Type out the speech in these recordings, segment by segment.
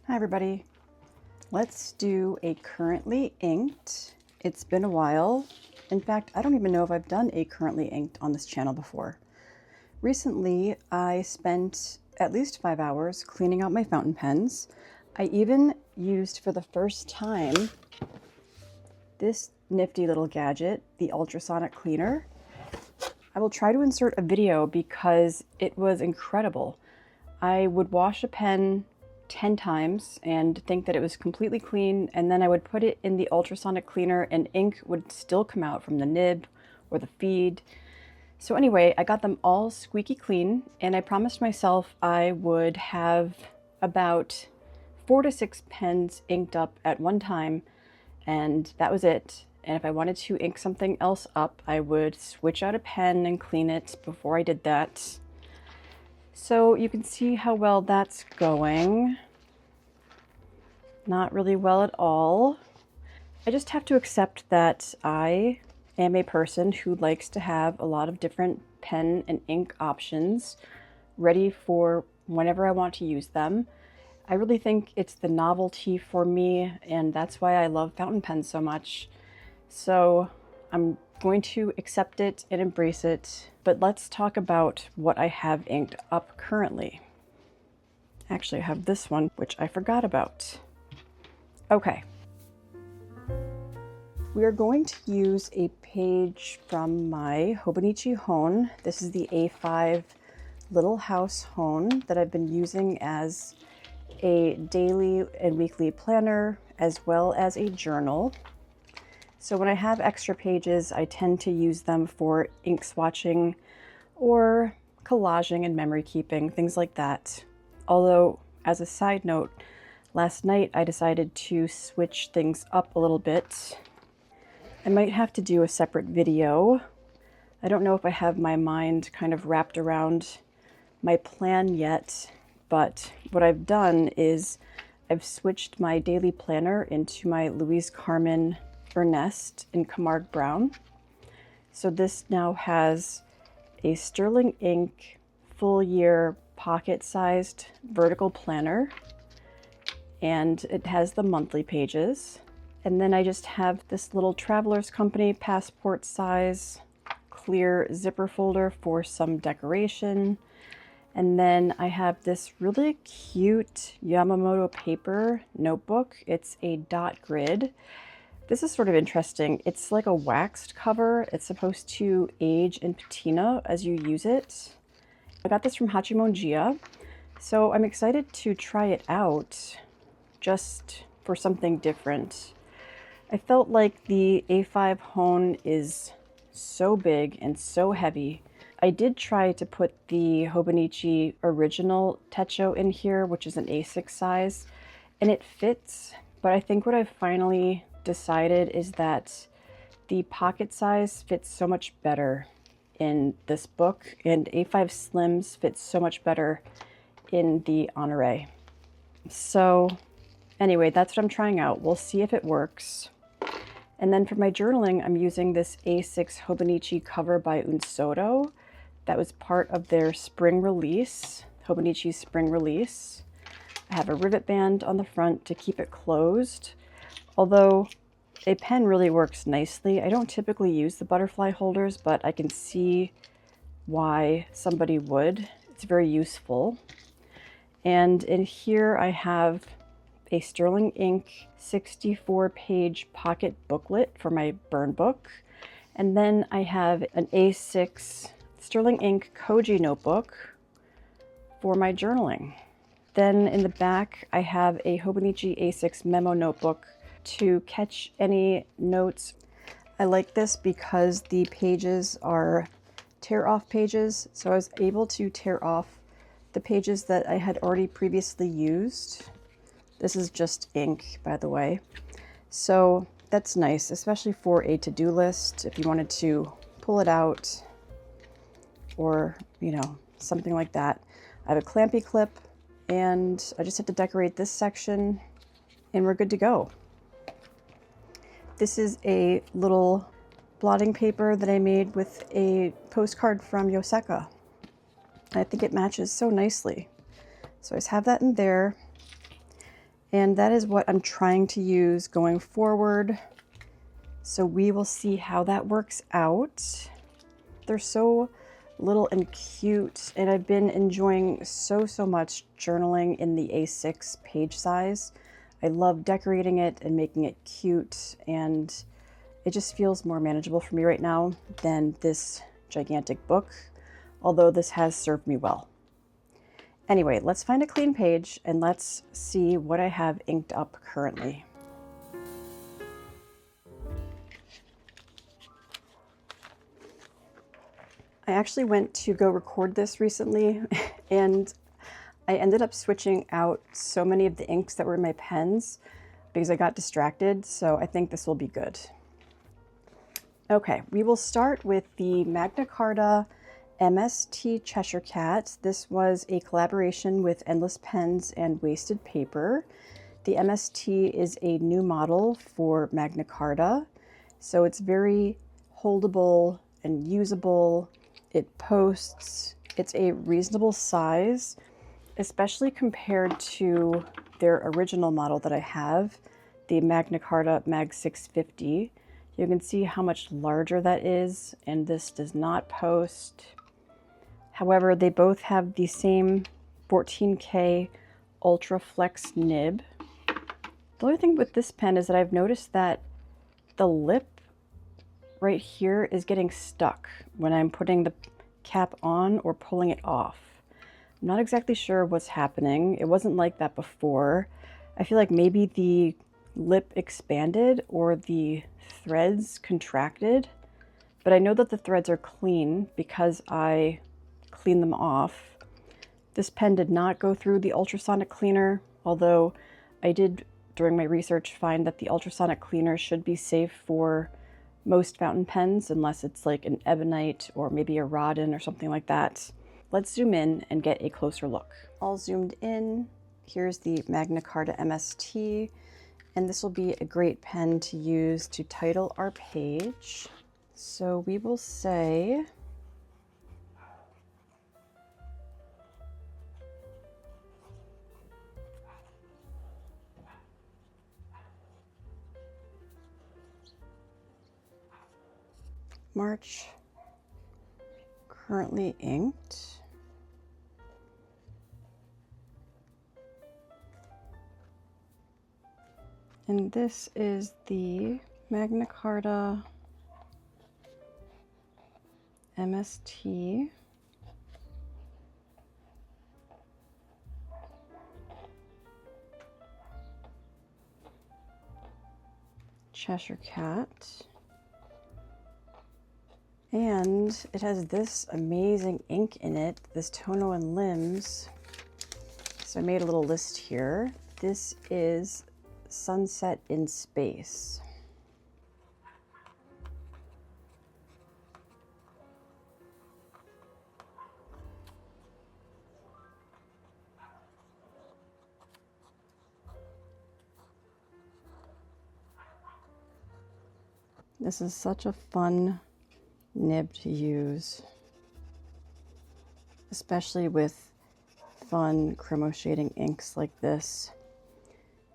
Hi everybody. Let's do a currently inked. It's been a while. In fact, I don't even know if I've done a currently inked on this channel before. Recently, I spent at least 5 hours cleaning out my fountain pens. I even used for the first time this nifty little gadget, the Ultrasonic cleaner. I will try to insert a video because it was incredible. I would wash a pen 10 times and think that it was completely clean, and then I would put it in the ultrasonic cleaner and ink would still come out from the nib or the feed. So anyway, I got them all squeaky clean, and I promised myself I would have about 4 to 6 pens inked up at one time, and that was it. And if I wanted to ink something else up, I would switch out a pen and clean it before I did that. So you can see how well that's going. Not really well at all. I just have to accept that I am a person who likes to have a lot of different pen and ink options ready for whenever I want to use them. I really think it's the novelty for me, and that's why I love fountain pens so much. So I'm going to accept it and embrace it, but let's talk about what I have inked up currently. Actually, I have this one, which I forgot about. Okay. We are going to use a page from my Hobonichi Hone. This is the A5 Little House Hone that I've been using as a daily and weekly planner, as well as a journal. So when I have extra pages, I tend to use them for ink swatching or collaging and memory keeping, things like that. Although, as a side note, last night I decided to switch things up a little bit. I might have to do a separate video. I don't know if I have my mind kind of wrapped around my plan yet, but what I've done is I've switched my daily planner into my Louise Carmen Ernest in Camargue Brown. So this now has a sterling ink full year pocket-sized vertical planner, and it has the monthly pages. And then I just have this little Traveler's Company passport size clear zipper folder for some decoration. And then I have this really cute Yamamoto paper notebook. It's a dot grid. This is sort of interesting. It's like a waxed cover. It's supposed to age and patina as you use it. I got this from Hachimonjia, so I'm excited to try it out just for something different. I felt like the A5 Hone is so big and so heavy. I did try to put the Hobonichi original Techo in here, which is an A6 size, and it fits, but I think what I've finally decided is that the pocket size fits so much better in this book, and A5 Slims fits so much better in the Honoré. So anyway, that's what I'm trying out. We'll see if it works. And then for my journaling, I'm using this A6 Hobonichi cover by Unsodo. That was part of their spring release, Hobonichi's spring release. I have a rivet band on the front to keep it closed. Although a pen really works nicely. I don't typically use the butterfly holders, but I can see why somebody would. It's very useful. And in here I have a sterling ink 64-page pocket booklet for my burn book. And then I have an A6 sterling ink Koji notebook for my journaling. Then in the back I have a Hobonichi A6 memo notebook to catch any notes. I like this because the pages are tear-off pages, so I was able to tear off the pages that I had already previously used. This is just ink, by the way. So that's nice, especially for a to-do list, if you wanted to pull it out or, you know, something like that. I have a clampy clip, and I just have to decorate this section, and we're good to go. This is a little blotting paper that I made with a postcard from Yoseka. I think it matches so nicely. So I just have that in there. And that is what I'm trying to use going forward. So we will see how that works out. They're so little and cute, and I've been enjoying so much journaling in the A6 page size. I love decorating it and making it cute, and it just feels more manageable for me right now than this gigantic book, although this has served me well. Anyway, let's find a clean page and let's see what I have inked up currently. I actually went to go record this recently and I ended up switching out so many of the inks that were in my pens because I got distracted, so I think this will be good. Okay, we will start with the Magna Carta MST Cheshire Cat. This was a collaboration with Endless Pens and Wasted Paper. The MST is a new model for Magna Carta, so it's very holdable and usable. It posts, it's a reasonable size, especially compared to their original model that I have, the Magna Carta Mag 650. You can see how much larger that is, and this does not post. However, they both have the same 14K Ultra Flex nib. The only thing with this pen is that I've noticed that the lip right here is getting stuck when I'm putting the cap on or pulling it off. I'm not exactly sure what's happening. It wasn't like that before. I feel like maybe the lip expanded or the threads contracted, but I know that the threads are clean because I cleaned them off. This pen did not go through the ultrasonic cleaner, although I did during my research find that the ultrasonic cleaner should be safe for most fountain pens unless it's like an ebonite or maybe a Rodin or something like that. Let's zoom in and get a closer look. All zoomed in. Here's the Magna Carta MST, and this will be a great pen to use to title our page. So we will say March, currently inked. And this is the Magna Carta MST. Cheshire Cat. And it has this amazing ink in it, this Tono Lims. So I made a little list here. This is Sunset in Space. This is such a fun nib to use, especially with fun chromo shading inks like this.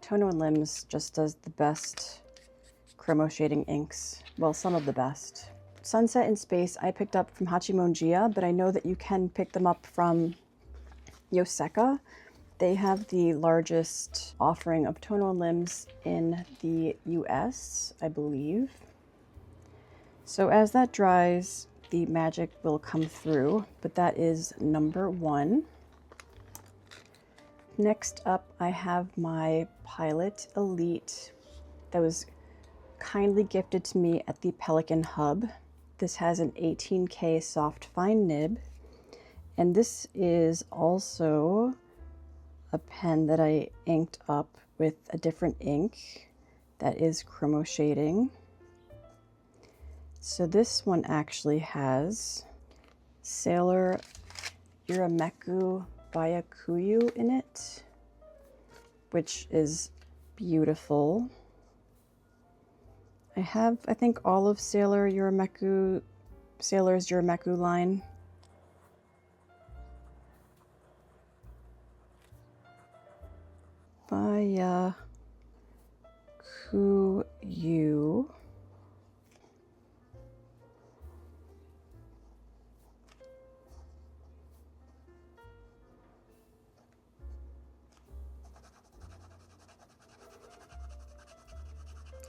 Tono Lims just does the best chromo shading inks. Well, some of the best. Sunset in Space I picked up from Hachimonjiya, but I know that you can pick them up from Yoseka. They have the largest offering of Tono Lims in the US, I believe. So as that dries, the magic will come through, but that is number 1. Next up, I have my Pilot Elite that was kindly gifted to me at the Pelican Hub. This has an 18K soft fine nib, and this is also a pen that I inked up with a different ink that is chromo shading. So this one actually has Sailor Yurameku Byakuru in it, which is beautiful. I have, I think, all of Sailor's Yurameku line. Byakuru.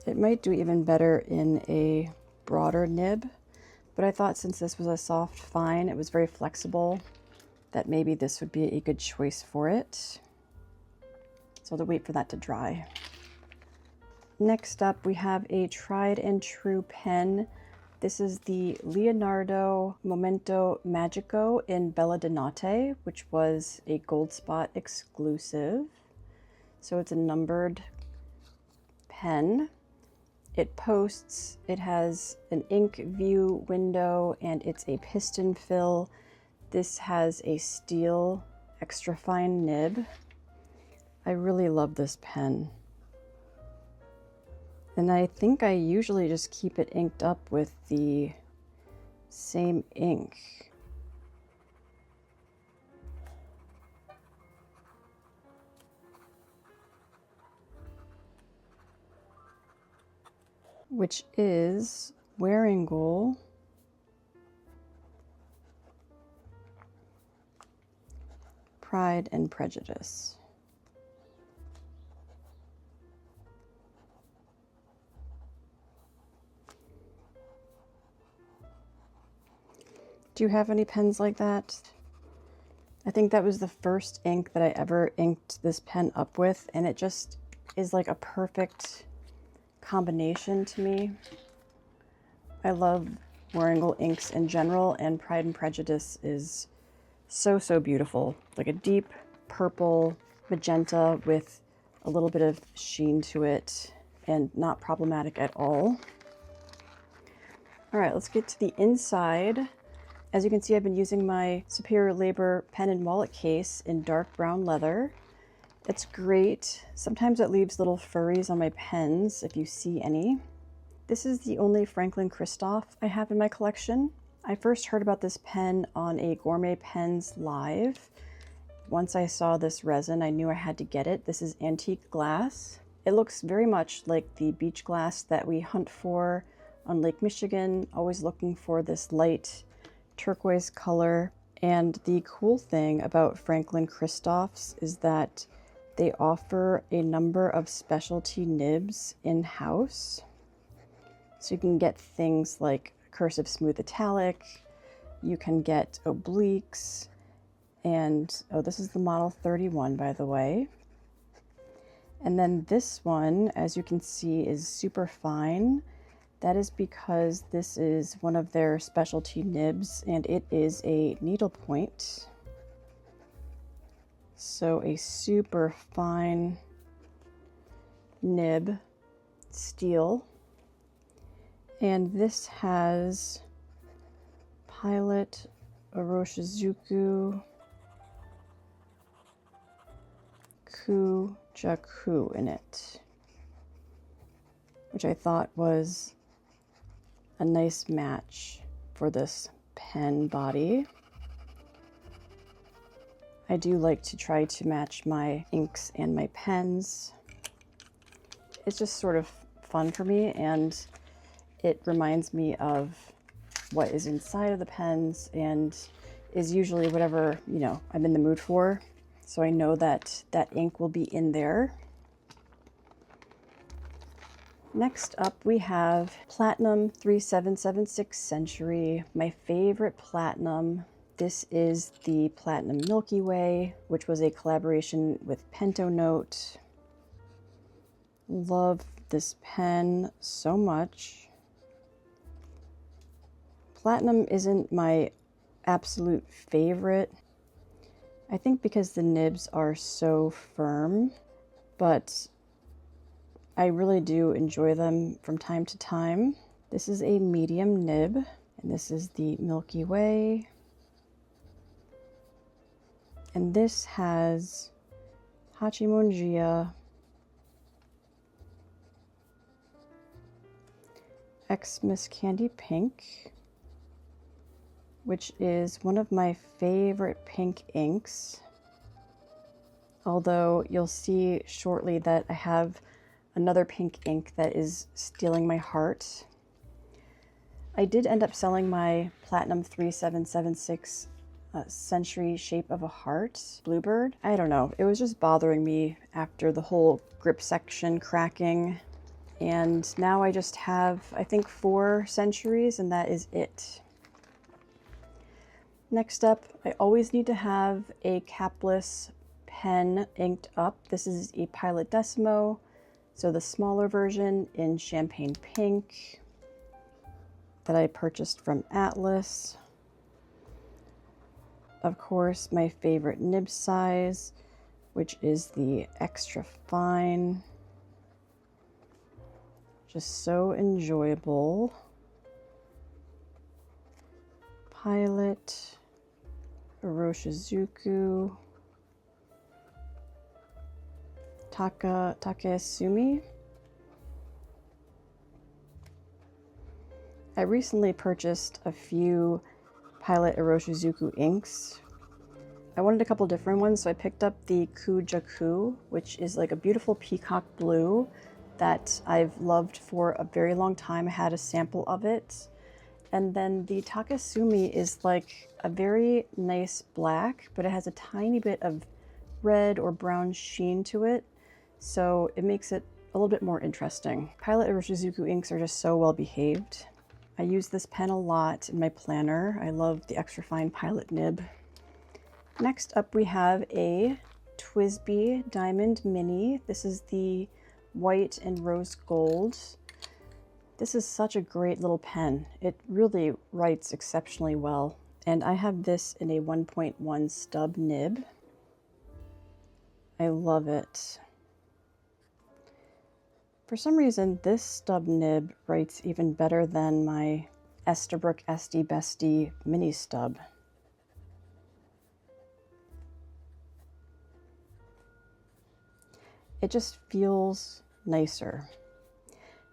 It might do even better in a broader nib, but I thought since this was a soft fine, it was very flexible, that maybe this would be a good choice for it. So I'll wait for that to dry. Next up, we have a tried and true pen. This is the Leonardo Momento Magico in Bella di Notte, which was a Goldspot exclusive. So it's a numbered pen. It posts, it has an ink view window, and it's a piston fill. This has a steel extra fine nib. I really love this pen. And I think I usually just keep it inked up with the same ink. Which is Wearingeul Pride and Prejudice. Do you have any pens like that? I think that was the first ink that I ever inked this pen up with, and it just is like a perfect combination to me. I love Wearingeul inks in general, and Pride and Prejudice is so, so beautiful. Like a deep purple magenta with a little bit of sheen to it and not problematic at all. All right, let's get to the inside. As you can see, I've been using my Superior Labor pen and wallet case in dark brown leather. It's great. Sometimes it leaves little furries on my pens, if you see any. This is the only Franklin Christoph I have in my collection. I first heard about this pen on a Gourmet Pens live. Once I saw this resin, I knew I had to get it. This is antique glass. It looks very much like the beach glass that we hunt for on Lake Michigan, always looking for this light turquoise color. And the cool thing about Franklin Christophs is that they offer a number of specialty nibs in-house. So you can get things like cursive smooth italic, you can get obliques, and oh, this is the model 31, by the way. And then this one, as you can see, is super fine. That is because this is one of their specialty nibs, and it is a needlepoint. So a super fine nib, steel. And this has Pilot Iroshizuku Ku-Jaku in it, which I thought was a nice match for this pen body. I do like to try to match my inks and my pens. It's just sort of fun for me, and it reminds me of what is inside of the pens and is usually whatever, you know, I'm in the mood for. So I know that that ink will be in there. Next up, we have Platinum 3776 Century, my favorite platinum. This is the Platinum Milky Way, which was a collaboration with Notte. Love this pen so much. Platinum isn't my absolute favorite, I think because the nibs are so firm, but I really do enjoy them from time to time. This is a medium nib, and this is the Milky Way. And this has Hachimonjia, Xmas Candy Pink, which is one of my favorite pink inks. although you'll see shortly that I have another pink ink that is stealing my heart. I did end up selling my Platinum 3776 Century Shape of a Heart Bluebird. I don't know, it was just bothering me after the whole grip section cracking. And now I just have, I think, 4 centuries, and that is it. Next up, I always need to have a capless pen inked up. This is a Pilot Decimo, so the smaller version in Champagne Pink that I purchased from Atlas. Of course, my favorite nib size, which is the extra fine. Just so enjoyable. Pilot, Iroshizuku, Take-Sumi. I recently purchased a few Pilot Iroshizuku inks. I wanted a couple different ones, so I picked up the Ku-Jaku, which is like a beautiful peacock blue that I've loved for a very long time. I had a sample of it. And then the Take-Sumi is like a very nice black, but it has a tiny bit of red or brown sheen to it, so it makes it a little bit more interesting. Pilot Iroshizuku inks are just so well behaved. I use this pen a lot in my planner. I love the extra fine Pilot nib. Next up we have a TWSBI Diamond Mini. This is the white and rose gold. This is such a great little pen. It really writes exceptionally well. And I have this in a 1.1 stub nib. I love it. For some reason, this stub nib writes even better than my Esterbrook SD Bestie mini stub. It just feels nicer.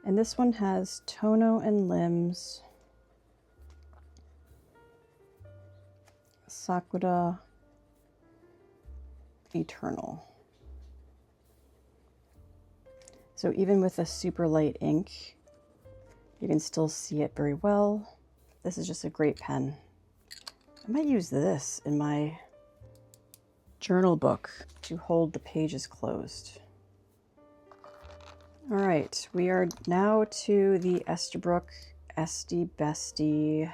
And this one has Tono Lims Sakura Eternal. So even with a super light ink, you can still see it very well. This is just a great pen. I might use this in my journal book to hold the pages closed. All right, we are now to the Esterbrook SD Bestie,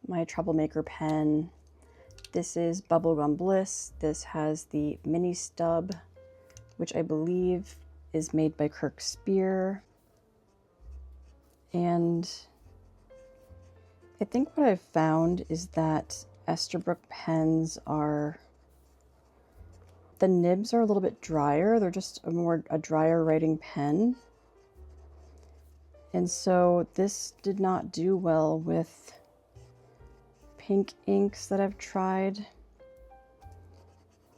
my troublemaker pen. This is Bubblegum Bliss. This has the mini stub, which I believe is made by Kirk Spear. And I think what I've found is that Esterbrook pens are, the nibs are a little bit drier. They're just a drier writing pen. And so this did not do well with pink inks that I've tried,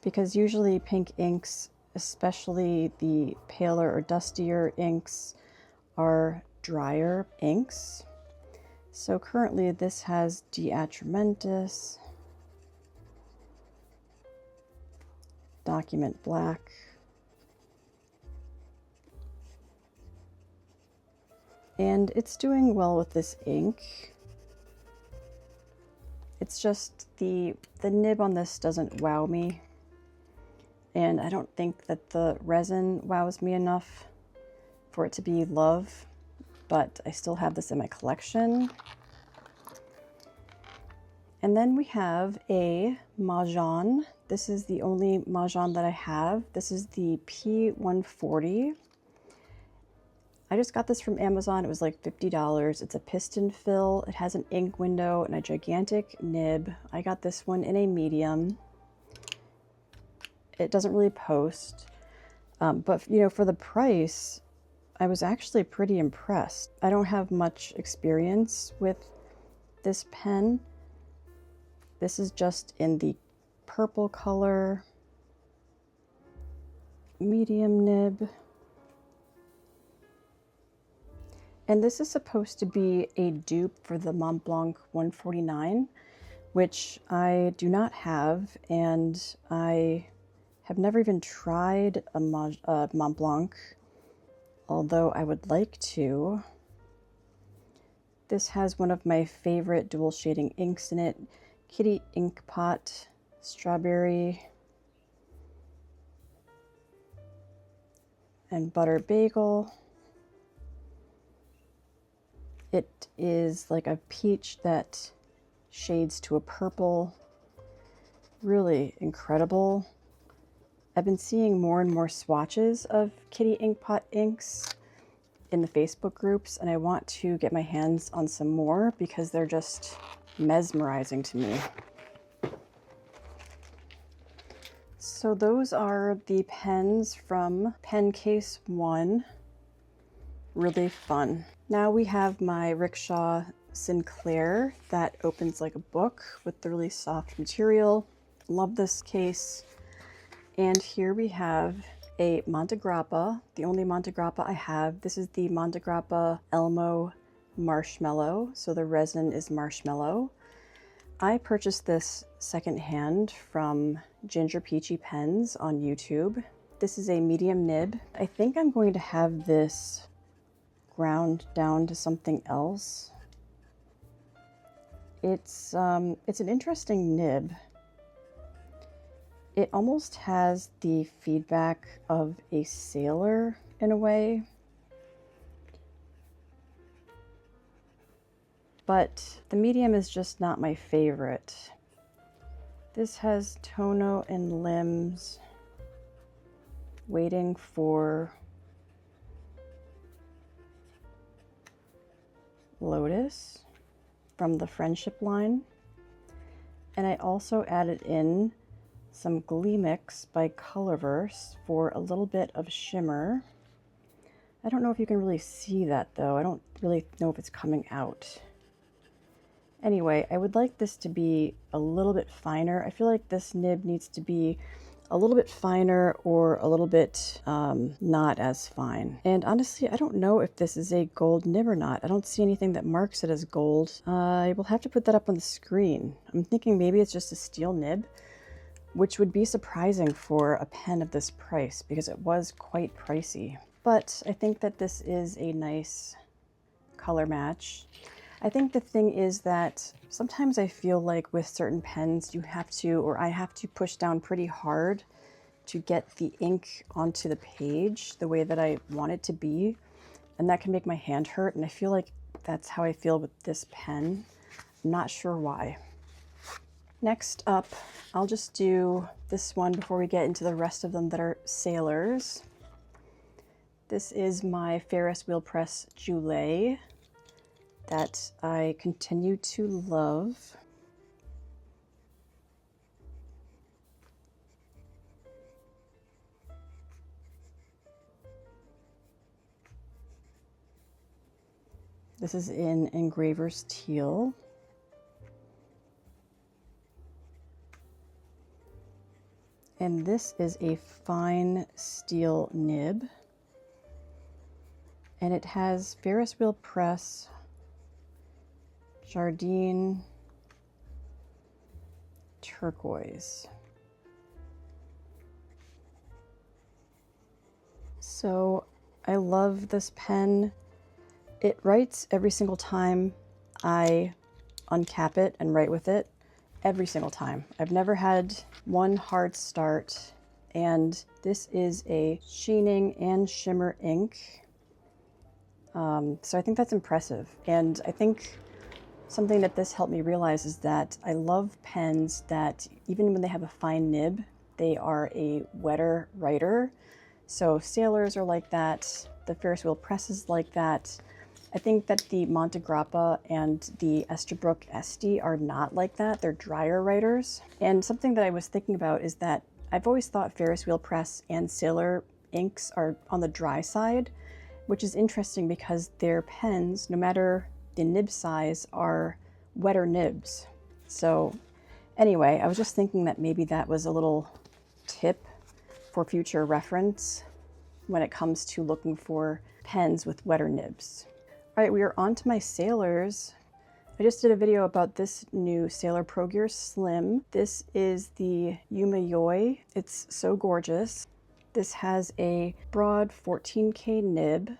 because usually pink inks, especially the paler or dustier inks, are drier inks. So currently this has DeAtramentis Document Black, and it's doing well with this ink. It's just the nib on this doesn't wow me. And I don't think that the resin wows me enough for it to be love, but I still have this in my collection. And then we have a Majohn. This is the only Majohn that I have. This is the P140. I just got this from Amazon. It was like $50. It's a piston fill. It has an ink window and a gigantic nib. I got this one in a medium. It doesn't really post, but you know, for the price, I was actually pretty impressed. I don't have much experience with this pen. This is just in the purple color, medium nib. And this is supposed to be a dupe for the Mont Blanc 149, which I do not have, and I Have never even tried a Mont Blanc, although I would like to. This has one of my favorite dual shading inks in it, Kitty Ink Pot, Strawberry, and Butter Bagel. It is like a peach that shades to a purple. Really incredible. I've been seeing more and more swatches of Kitty Ink Pot inks in the Facebook groups, and I want to get my hands on some more because they're just mesmerizing to me. So those are the pens from Pen Case 1. Really fun. Now we have my Rickshaw Sinclair that opens like a book with the really soft material. Love this case. And here we have a Monte Grappa, the only Monte Grappa I have. This is the Monte Grappa Elmo Marshmallow, so the resin is marshmallow. I purchased this secondhand from Ginger Peachy Pens on YouTube. This is a medium nib. I think I'm going to have this ground down to something else. It's an interesting nib. It almost has the feedback of a sailor in a way. But the medium is just not my favorite. This has Tono and Limbs Waiting for Lotus from the Friendship line. And I also added in some Glee Mix by Colorverse for a little bit of shimmer. I don't know if you can really see that though. I don't really know if it's coming out. Anyway, I would like this to be a little bit finer. I feel like this nib needs to be a little bit finer or a little bit not as fine. And honestly, I don't know if this is a gold nib or not. I don't see anything that marks it as gold. I will have to put that up on the screen. I'm thinking maybe it's just a steel nib, which would be surprising for a pen of this price because it was quite pricey. But I think that this is a nice color match. I think the thing is that sometimes I feel like with certain pens you have to, or I have to push down pretty hard to get the ink onto the page the way that I want it to be. And that can make my hand hurt. And I feel like that's how I feel with this pen. I'm not sure why. Next up, I'll just do this one before we get into the rest of them that are sailors. This is my Ferris Wheel Press Joulet that I continue to love. This is in Engraver's Teal. And this is a fine steel nib. And it has Ferris Wheel Press, Jardine, Turquoise. So I love this pen. It writes every single time I uncap it and write with it. Every single time. I've never had one hard start, and this is a sheening and shimmer ink. So I think that's impressive. And I think something that this helped me realize is that I love pens that even when they have a fine nib, they are a wetter writer. So Sailors are like that. The Ferris Wheel Press is like that. I think that the Monte Grappa and the Esterbrook Esty are not like that. They're drier writers. And something that I was thinking about is that I've always thought Ferris Wheel Press and Sailor inks are on the dry side, which is interesting because their pens, no matter the nib size, are wetter nibs. So anyway, I was just thinking that maybe that was a little tip for future reference when it comes to looking for pens with wetter nibs. All right, we are on to my Sailors. I just did a video about this new Sailor Pro Gear Slim. This is the Yumayoi. It's so gorgeous. This has a broad 14K nib.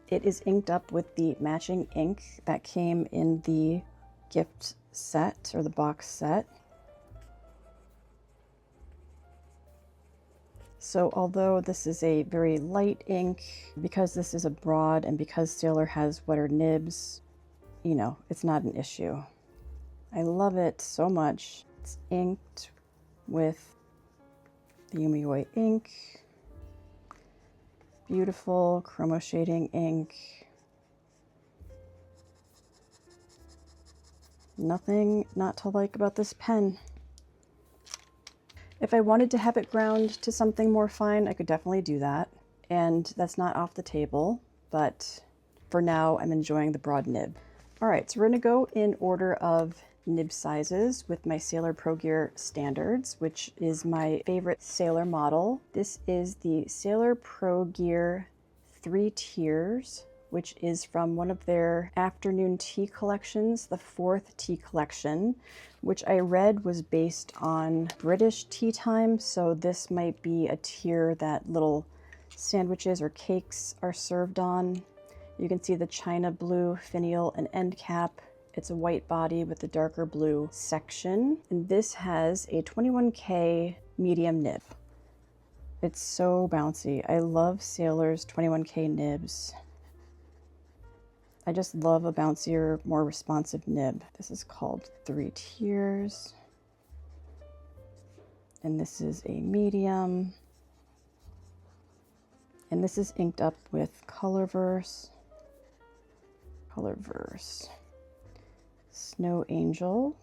It is inked up with the matching ink that came in the gift set or the box set. So although this is a very light ink, because this is a broad and because Sailor has wetter nibs, you know, it's not an issue. I love it so much. It's inked with the Yumayoi ink. Beautiful chromo shading ink. Nothing not to like about this pen. If I wanted to have it ground to something more fine, I could definitely do that. And that's not off the table, but for now I'm enjoying the broad nib. All right, so we're gonna go in order of nib sizes with my Sailor Pro Gear Standards, which is my favorite Sailor model. This is the Sailor Pro Gear 3 Tiers, which is from one of their afternoon tea collections, the 4th tea collection, which I read was based on British tea time. So this might be a tier that little sandwiches or cakes are served on. You can see the china blue finial and end cap. It's a white body with the darker blue section. And this has a 21K medium nib. It's so bouncy. I love Sailor's 21K nibs. I just love a bouncier, more responsive nib. This is called 3 Tiers. And this is a medium. And this is inked up with Colorverse. Snow Angel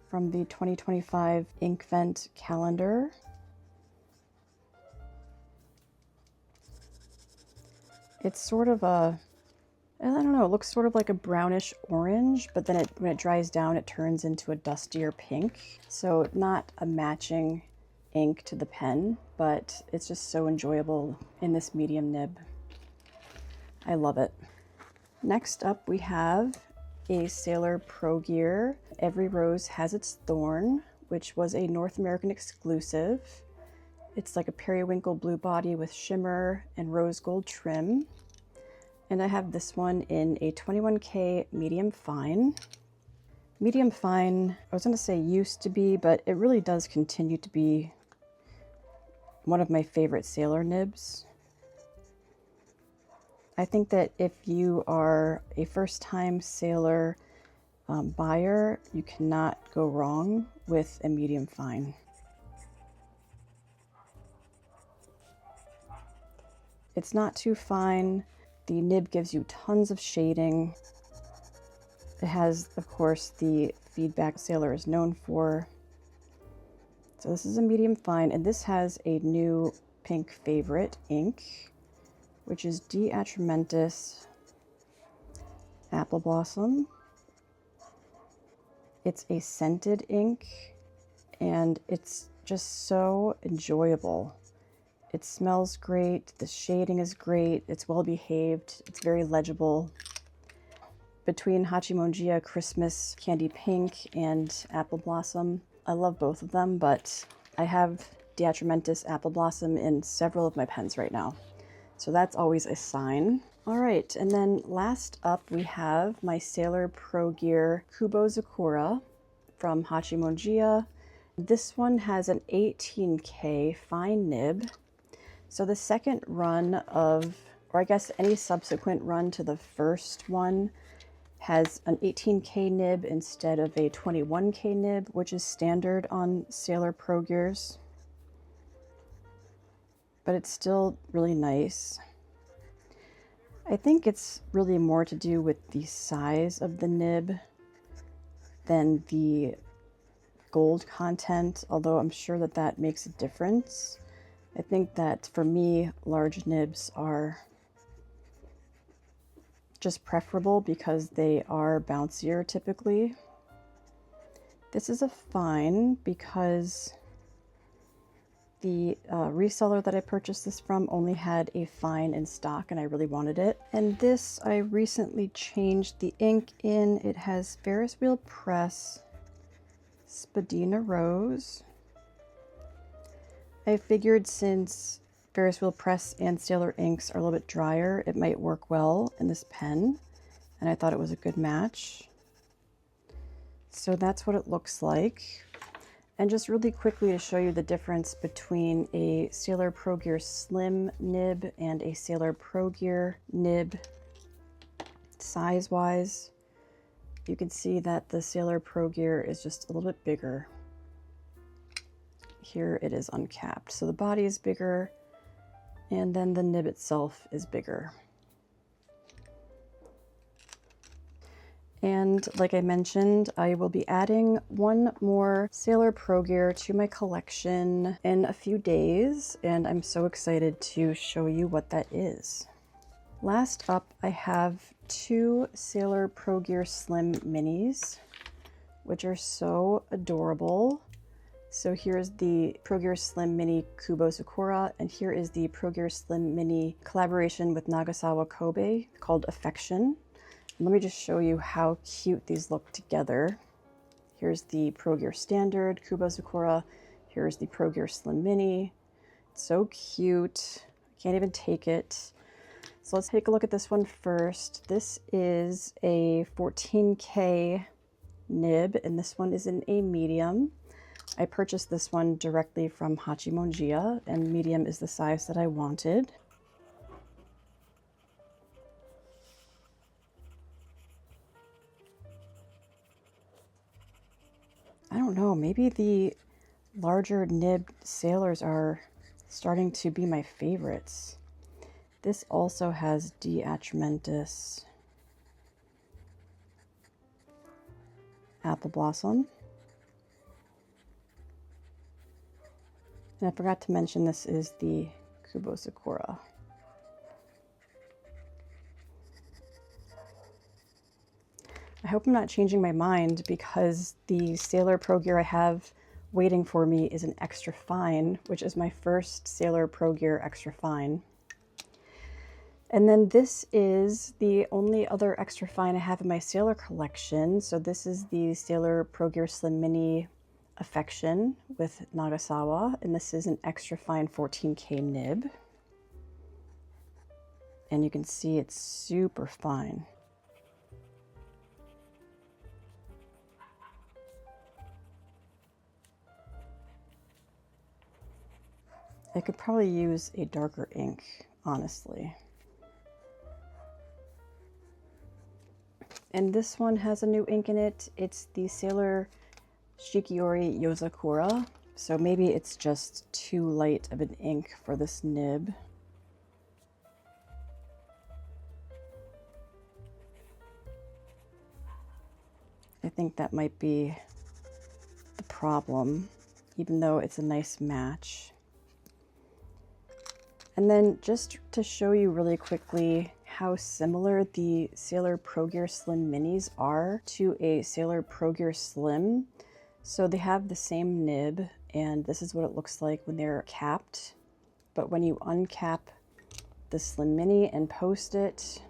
from the 2025 Inkvent calendar. It's sort of a, I don't know, it looks sort of like a brownish orange, but then when it dries down, it turns into a dustier pink. So not a matching ink to the pen, but it's just so enjoyable in this medium nib. I love it. Next up, we have a Sailor Pro Gear Every Rose Has Its Thorn, which was a North American exclusive. It's like a periwinkle blue body with shimmer and rose gold trim. And I have this one in a 21K medium fine. Medium fine, I was going to say used to be, but it really does continue to be one of my favorite Sailor nibs. I think that if you are a first-time Sailor buyer, you cannot go wrong with a medium fine. It's not too fine. The nib gives you tons of shading. It has, of course, the feedback Sailor is known for. So this is a medium fine, and this has a new pink favorite ink, which is DeAtramentis Apple Blossom. It's a scented ink, and it's just so enjoyable. It smells great, the shading is great, it's well behaved, it's very legible. Between Hachimonjia Christmas Candy Pink and Apple Blossom, I love both of them, but I have DeAtramentis Apple Blossom in several of my pens right now. So that's always a sign. All right, and then last up we have my Sailor Pro Gear Kubo Sakura from Hachimonjia. This one has an 18K fine nib. So the second run of, or I guess any subsequent run to the first one, has an 18K nib instead of a 21K nib, which is standard on Sailor Pro Gears. But it's still really nice. I think it's really more to do with the size of the nib than the gold content, although I'm sure that that makes a difference. I think that for me, large nibs are just preferable because they are bouncier typically. This is a fine because The reseller that I purchased this from only had a fine in stock and I really wanted it. And this I recently changed the ink in. It has Ferris Wheel Press, Spadina Rose. I figured since Ferris Wheel Press and Sailor inks are a little bit drier, it might work well in this pen. And I thought it was a good match. So that's what it looks like. And just really quickly to show you the difference between a Sailor Pro Gear Slim nib and a Sailor Pro Gear nib size-wise, you can see that the Sailor Pro Gear is just a little bit bigger. Here it is uncapped. So the body is bigger, and then the nib itself is bigger. And like I mentioned, I will be adding one more Sailor Pro Gear to my collection in a few days, and I'm so excited to show you what that is. Last up, I have two Sailor Pro Gear Slim Minis, which are so adorable. So here's the Pro Gear Slim Mini Kubo Sakura, and here is the Pro Gear Slim Mini collaboration with Nagasawa Kobe called Affection. Let me just show you how cute these look together. Here's the Pro Gear Standard Kubo Sakura. Here's the Pro Gear Slim Mini. It's so cute. I can't even take it. So let's take a look at this one first. This is a 14K nib, and this one is in a medium. I purchased this one directly from Hachimonjiya, and medium is the size that I wanted. I don't know, maybe the larger nib sailors are starting to be my favorites. This also has DeAtramentis Apple Blossom. And I forgot to mention this is the Kubo Sakura. I hope I'm not changing my mind because the Sailor Pro Gear I have waiting for me is an extra fine, which is my first Sailor Pro Gear extra fine. And then this is the only other extra fine I have in my Sailor collection. So this is the Sailor Pro Gear Slim Mini Affection with Nagasawa, and this is an extra fine 14K nib. And you can see it's super fine. I could probably use a darker ink, honestly. And this one has a new ink in it. It's the Sailor Shikiori Yozakura. So maybe it's just too light of an ink for this nib. I think that might be the problem, even though it's a nice match. And then just to show you really quickly how similar the Sailor Pro Gear Slim Minis are to a Sailor Pro Gear Slim. So they have the same nib, and this is what it looks like when they're capped. But when you uncap the Slim Mini and post it,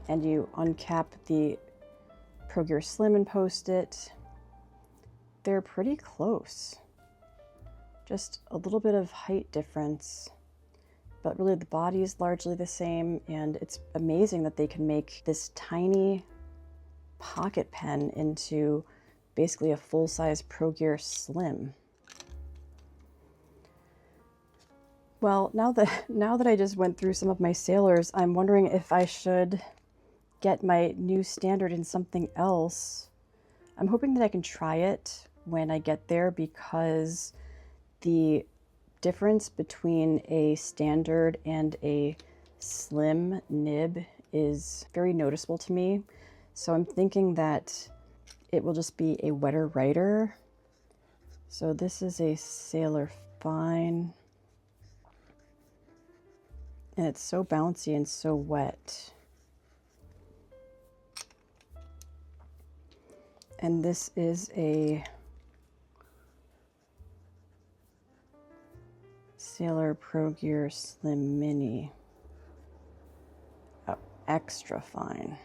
and you uncap the Pro Gear Slim and post it, they're pretty close. Just a little bit of height difference. But really the body is largely the same, and it's amazing that they can make this tiny pocket pen into basically a full-size Pro Gear Slim. Well, now that I just went through some of my sailors, I'm wondering if I should get my new standard in something else. I'm hoping that I can try it when I get there, because the difference between a standard and a slim nib is very noticeable to me. So I'm thinking that it will just be a wetter writer. So this is a Sailor Fine. And it's so bouncy and so wet. And this is a Sailor Pro Gear Slim Mini. Oh, extra fine.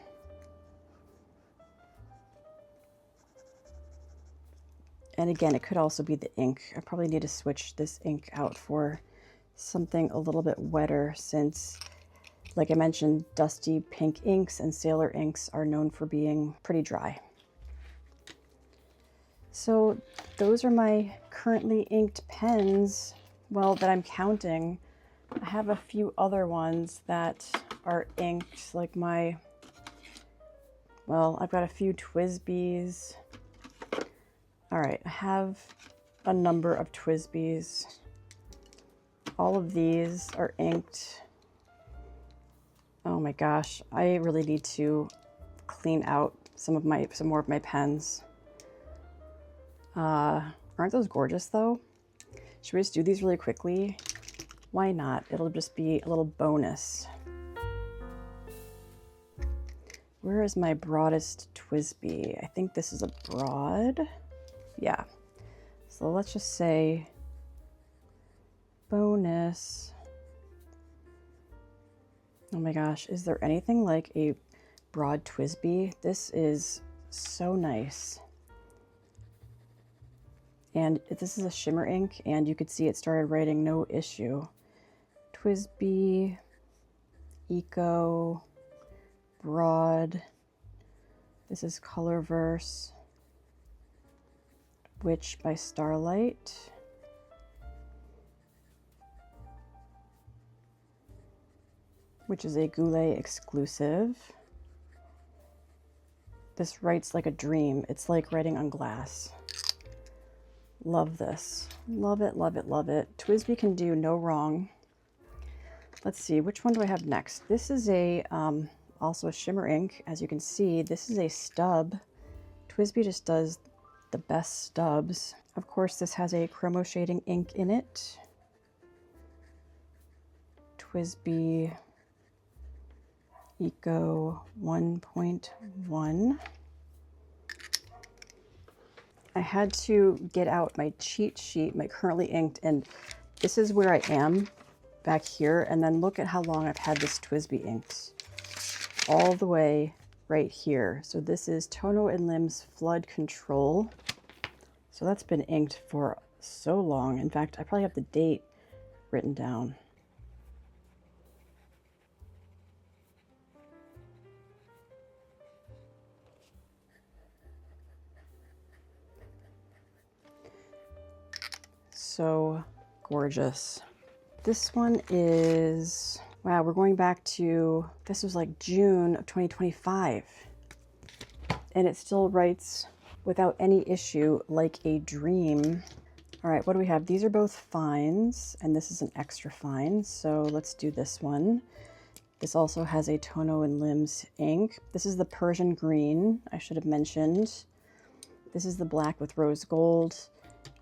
And again, it could also be the ink. I probably need to switch this ink out for something a little bit wetter since, like I mentioned, dusty pink inks and sailor inks are known for being pretty dry. So those are my currently inked pens, well, that I'm counting. I have a few other ones that are inked, like my, well, I've got a few TWSBIs. All right, I have a number of TWSBIs. All of these are inked. Oh my gosh, I really need to clean out some more of my pens. Aren't those gorgeous though? Should we just do these really quickly? Why not? It'll just be a little bonus. Where is my broadest TWSBI? I think this is a broad. Yeah. So let's just say bonus. Oh my gosh, is there anything like a broad TWSBI? This is so nice. And this is a shimmer ink, and you could see it started writing no issue. TWSBI Eco Broad. This is Colorverse. Witch by Starlight. Which is a Goulet exclusive. This writes like a dream. It's like writing on glass. Love this. Love it, love it, love it. TWSBI can do no wrong. Let's see, which one do I have next? This is a also a shimmer ink. As you can see, this is a stub. TWSBI just does the best stubs. Of course, this has a chromo shading ink in it. TWSBI Eco 1.1. I had to get out my cheat sheet, my currently inked, and this is where I am back here. And then look at how long I've had this TWSBI inked. All the way right here. So this is Tono Lims Flood Control. So that's been inked for so long. In fact, I probably have the date written down. So gorgeous. This one is, wow, we're going back to, this was like June of 2025. And it still writes without any issue like a dream. All right, what do we have? These are both fines, and this is an extra fine. So let's do this one. This also has a Tono Lims ink. This is the Persian green, I should have mentioned. This is the black with rose gold.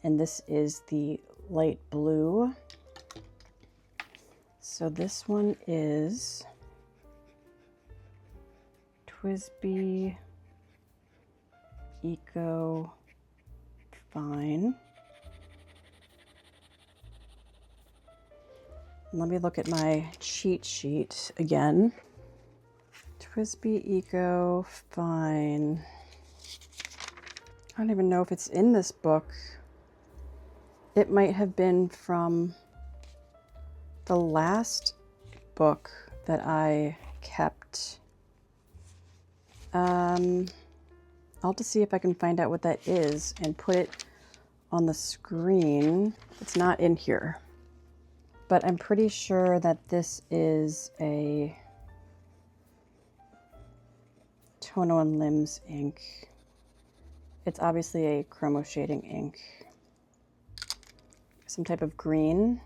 And this is the light blue. So this one is TWSBI Eco Fine. Let me look at my cheat sheet again. TWSBI Eco Fine. I don't even know if it's in this book. It might have been from the last book that I kept. I'll have to see if I can find out what that is and put it on the screen. It's not in here, but I'm pretty sure that this is a Tono Lims ink. It's obviously a chromo shading ink. Some type of green.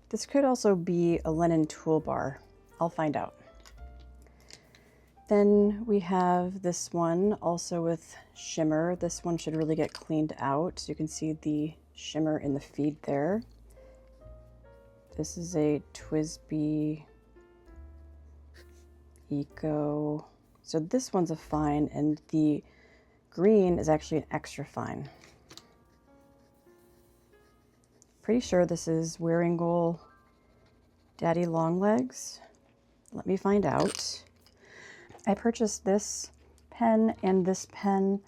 This could also be a linen toolbar. I'll find out. Then we have this one also with shimmer. This one should really get cleaned out. So you can see the shimmer in the feed there. This is a TWSBI Eco. So this one's a fine, and the green is actually an extra fine. Pretty sure this is Wearingeul Daddy Longlegs. Let me find out. I purchased this pen and this pen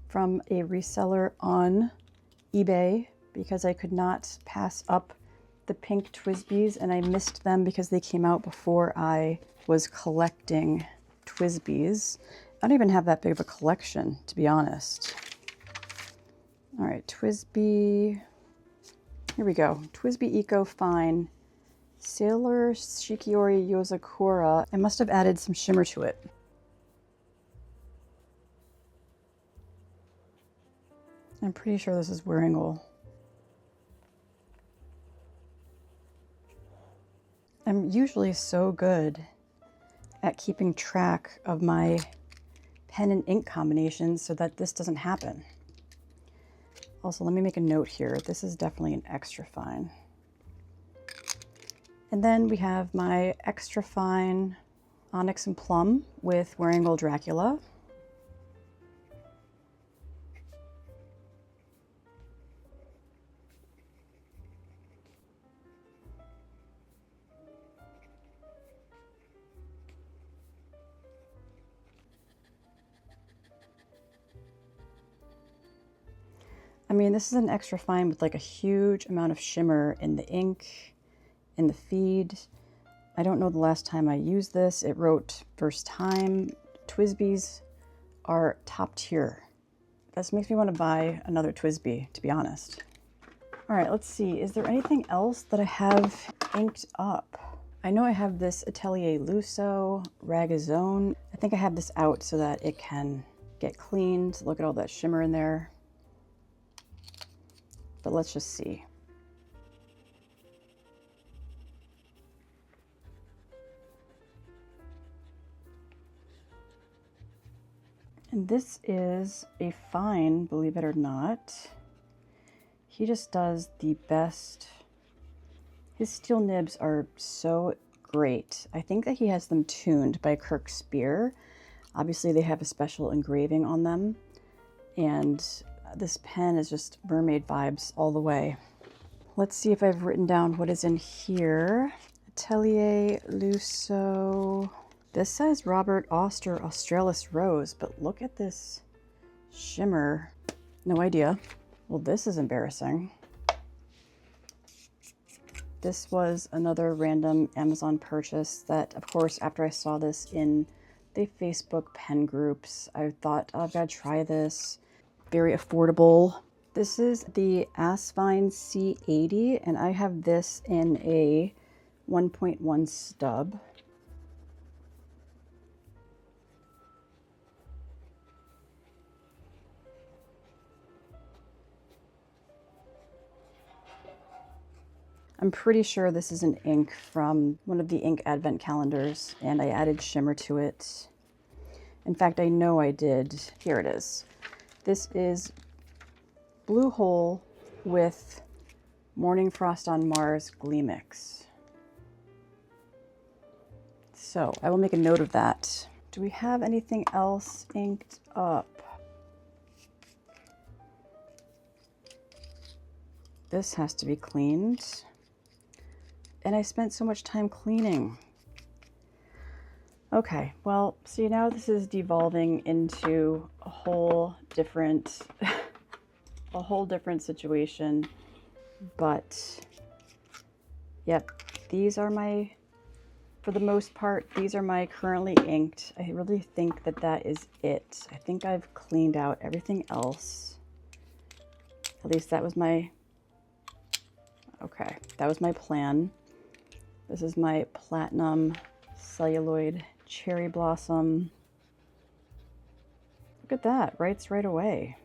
from a reseller on eBay because I could not pass up the pink TWSBIs, and I missed them because they came out before I was collecting TWSBIs. I don't even have that big of a collection, to be honest. All right, TWSBI. Here we go. TWSBI Eco Fine Sailor Shikiori Yozakura. I must have added some shimmer to it. I'm pretty sure this is Wearingeul. I'm usually so good at keeping track of my pen and ink combinations so that this doesn't happen. Also, let me make a note here. This is definitely an extra fine. And then we have my extra fine Onyx and Plum with Wearingeul Dracula. I mean, this is an extra fine with like a huge amount of shimmer in the ink, in the feed. I don't know the last time I used this. It wrote first time. TWSBIs are top tier. This makes me want to buy another TWSBI, to be honest. All right, let's see. Is there anything else that I have inked up? I know I have this Atelier Lusso Ragazone. I think I have this out so that it can get cleaned. Look at all that shimmer in there. But let's just see. And this is a fine, believe it or not. He just does the best. His steel nibs are so great. I think that he has them tuned by Kirk Spear. Obviously they have a special engraving on them. And this pen is just mermaid vibes all the way. Let's see if I've written down what is in here. Atelier Lusso. This says Robert Auster Australis Rose, but look at this shimmer. No idea. Well, this is embarrassing. This was another random Amazon purchase that, of course, after I saw this in the Facebook pen groups, I thought, oh, I've got to try this. Very affordable. This is the Asvine C80, and I have this in a 1.1 stub. I'm pretty sure this is an ink from one of the ink advent calendars, and I added shimmer to it. In fact, I know I did. Here it is. This is Blue Hole with Morning Frost on Mars Gleamix. So I will make a note of that. Do we have anything else inked up? This has to be cleaned. And I spent so much time cleaning. Okay, well, see, now this is devolving into a whole different situation. But yep, these are my, for the most part, these are my currently inked. I really think that that is it. I think I've cleaned out everything else. At least that was my, okay, that was my plan. This is my Platinum Celluloid Cherry Blossom. Look at that, writes right away.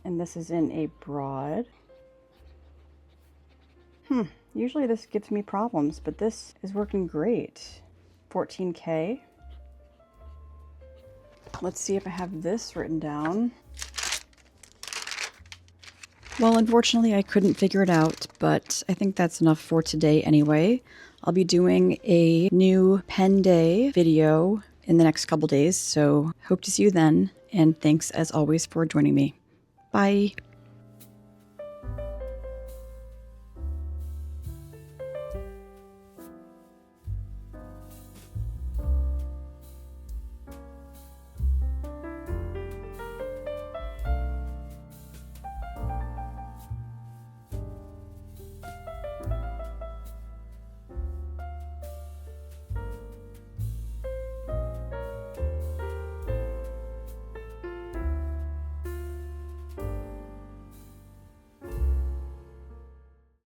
And this is in a broad. Usually this gives me problems, but this is working great. 14K. Let's see if I have this written down. Well, unfortunately, I couldn't figure it out, but I think that's enough for today anyway. I'll be doing a new pen day video in the next couple days, so hope to see you then, and thanks as always for joining me. Bye!